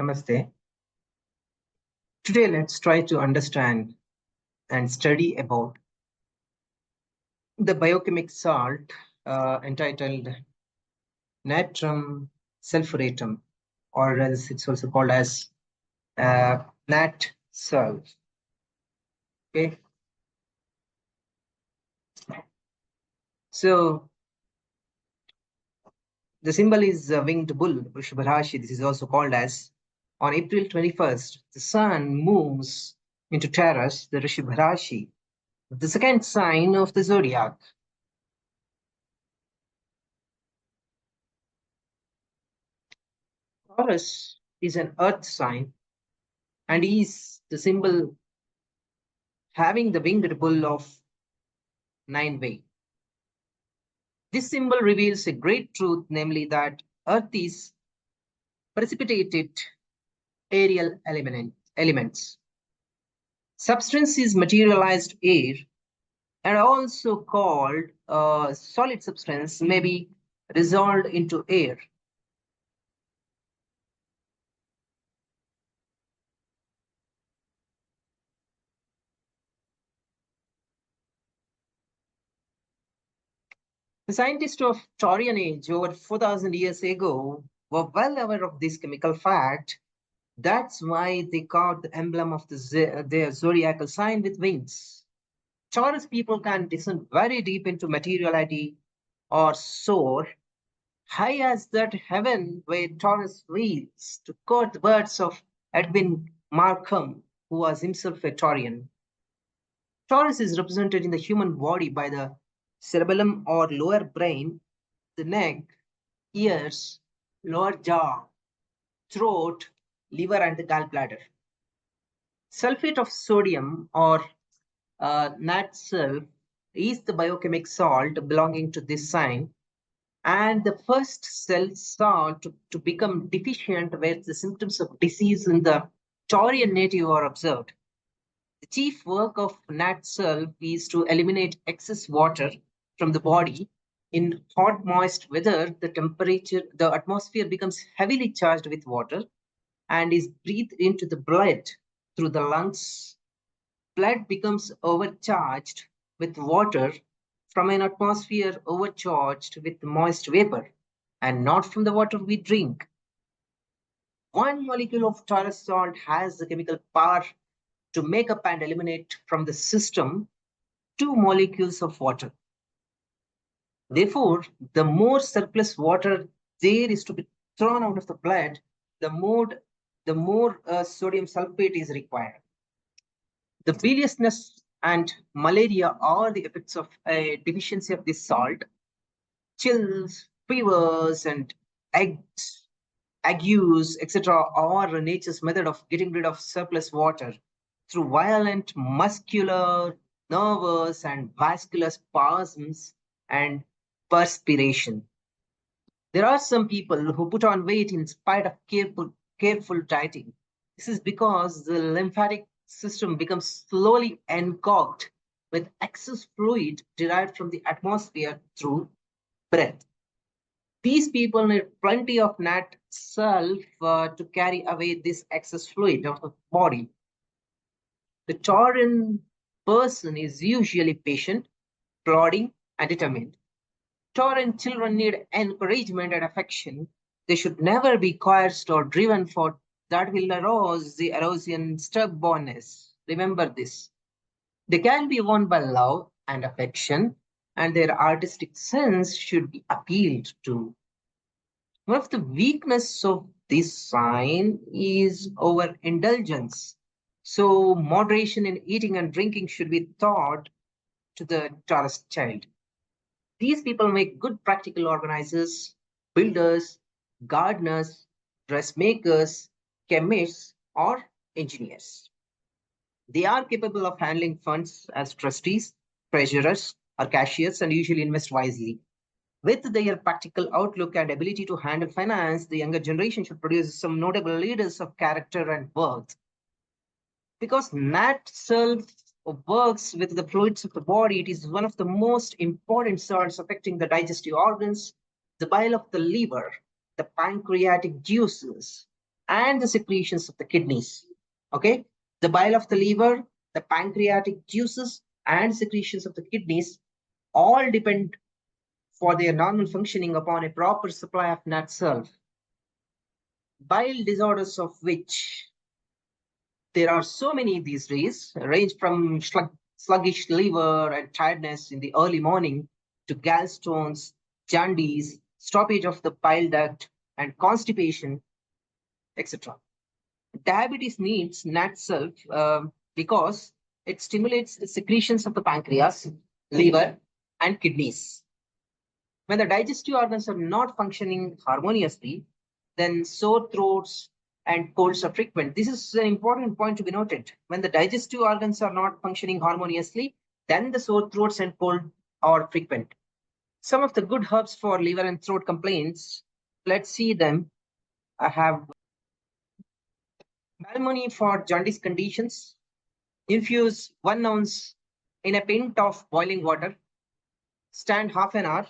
Namaste. Today, let's try to understand and study about the biochemic salt entitled Natrum Sulphuretum, or as it's also called as Nat Sulph. Okay, so the symbol is a winged bull, Vrishabharashi. This is also called as on April 21st, the sun moves into Taurus, the Vrishabharashi, the second sign of the zodiac. Taurus is an earth sign and is the symbol having the winged bull of 9-way. This symbol reveals a great truth, namely that earth is precipitated aerial elements. Substance is materialized air and also called solid substance may be resolved into air. The scientists of Taurian age over 4,000 years ago were well aware of this chemical fact. That's why they carved the emblem of their zodiacal sign with wings. Taurus people can descend very deep into materiality or soar high as that heaven where Taurus reads, to quote the words of Edwin Markham, who was himself a Taurian. Taurus is represented in the human body by the cerebellum or lower brain, the neck, ears, lower jaw, throat, liver, and the gallbladder. Sulfate of sodium or Nat Sulph is the biochemic salt belonging to this sign, and the first cell salt to become deficient where the symptoms of disease in the Taurian native are observed. The chief work of Nat Sulph is to eliminate excess water from the body. In hot, moist weather, the atmosphere becomes heavily charged with water and is breathed into the blood through the lungs. Blood becomes overcharged with water from an atmosphere overcharged with moist vapor, and not from the water we drink. One molecule of Taurus salt has the chemical power to make up and eliminate from the system 2 molecules of water. Therefore, the more surplus water there is to be thrown out of the blood, the more sodium sulfate is required. The biliousness and malaria are the effects of a deficiency of this salt. Chills, fevers, and agues, etc., are nature's method of getting rid of surplus water through violent muscular, nervous, and vascular spasms and perspiration. There are some people who put on weight in spite of careful dieting. This is because the lymphatic system becomes slowly enclogged with excess fluid derived from the atmosphere through breath. These people need plenty of Nat Sulph to carry away this excess fluid of the body. The Taurian person is usually patient, plodding, and determined. Taurian children need encouragement and affection. They should never be coerced or driven, for that will arouse the Erosian stubbornness. Remember this. They can be won by love and affection, and their artistic sense should be appealed to. One of the weaknesses of this sign is overindulgence. So, moderation in eating and drinking should be taught to the Taurus child. These people make good practical organizers, builders, gardeners, dressmakers, chemists, or engineers. They are capable of handling funds as trustees, treasurers, or cashiers, and usually invest wisely. With their practical outlook and ability to handle finance, the younger generation should produce some notable leaders of character and worth. Because Nat Sulph works with the fluids of the body, it is one of the most important salts affecting the digestive organs, the bile of the liver, the pancreatic juices, and the secretions of the kidneys. Okay, the bile of the liver, the pancreatic juices, and secretions of the kidneys all depend for their normal functioning upon a proper supply of nat sulph. Bile disorders, of which there are so many these days, range from sluggish liver and tiredness in the early morning to gallstones, jaundice, stoppage of the bile duct, and constipation, etc. Diabetes needs nat sulph because it stimulates the secretions of the pancreas, liver, and kidneys. When the digestive organs are not functioning harmoniously, then sore throats and colds are frequent. This is an important point to be noted. When the digestive organs are not functioning harmoniously, then the sore throats and cold are frequent. Some of the good herbs for liver and throat complaints, let's see them. I have Balmony for jaundice conditions. Infuse 1 ounce in a pint of boiling water. Stand half an hour,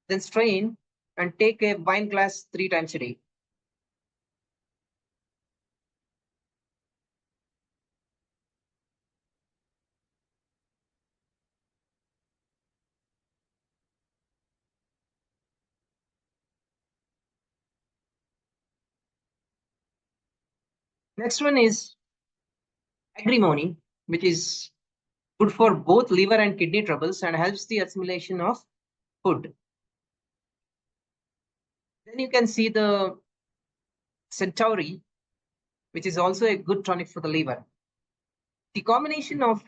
then strain and take a wine glass 3 times a day. Next one is agrimony, which is good for both liver and kidney troubles and helps the assimilation of food. Then you can see the centauri, which is also a good tonic for the liver. The combination of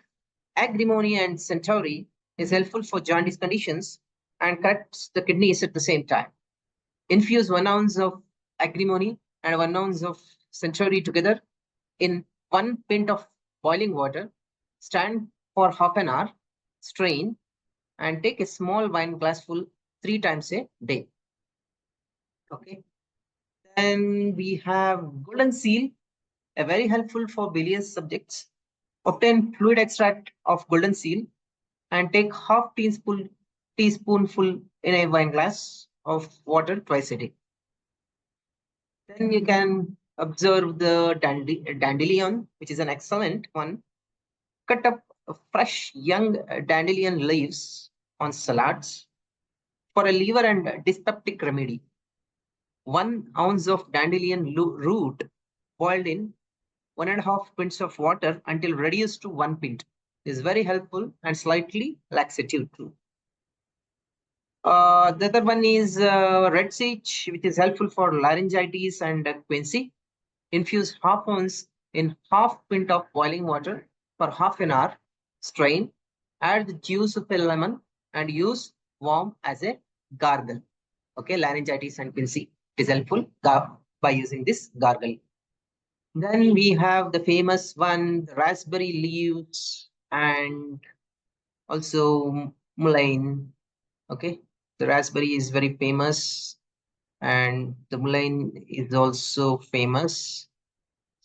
agrimony and centauri is helpful for jaundice conditions and corrects the kidneys at the same time. Infuse 1 ounce of agrimony and 1 ounce of centauri together in 1 pint of boiling water. Stand for half an hour, strain, and take a small wine glassful 3 times a day. Okay. Then we have golden seal, a very helpful for bilious subjects. Obtain fluid extract of golden seal and take half teaspoonful in a wine glass of water twice a day. Then you can observe the dandelion, which is an excellent one. Cut up fresh young dandelion leaves on salads for a liver and dyspeptic remedy. 1 ounce of dandelion root boiled in 1.5 pints of water until reduced to 1 pint is very helpful and slightly laxative too. The other one is red sage, which is helpful for laryngitis and quinsy. Infuse half ounce in half pint of boiling water for half an hour. Strain, add the juice of a lemon and use warm as a gargle. Okay, laryngitis and quinsy. It is helpful by using this gargle. Then we have the famous one, the raspberry leaves and also mullein. Okay, the raspberry is very famous and the mullein is also famous.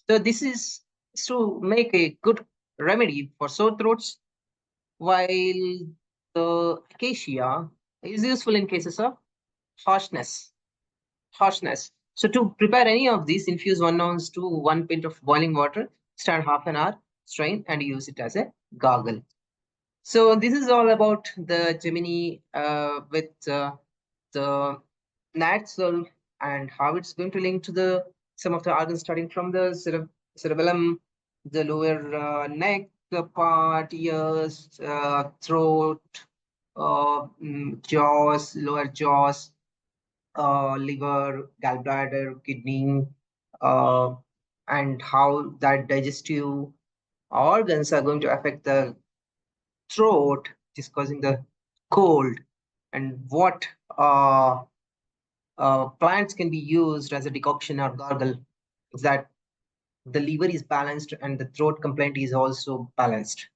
So this is to make a good remedy for sore throats, while the acacia is useful in cases of harshness. So to prepare any of these, infuse 1 ounce to 1 pint of boiling water, stand half an hour, strain, and use it as a gargle. So this is all about the Gemini with the Nat Sulph and how it's going to link to the some of the organs starting from the cerebellum, the lower neck part, ears, throat, jaws, lower jaws, liver, gallbladder, kidney, uh, and how that digestive organs are going to affect the throat, which is causing the cold, and what plants can be used as a decoction or gargle if that the liver is balanced and the throat complaint is also balanced.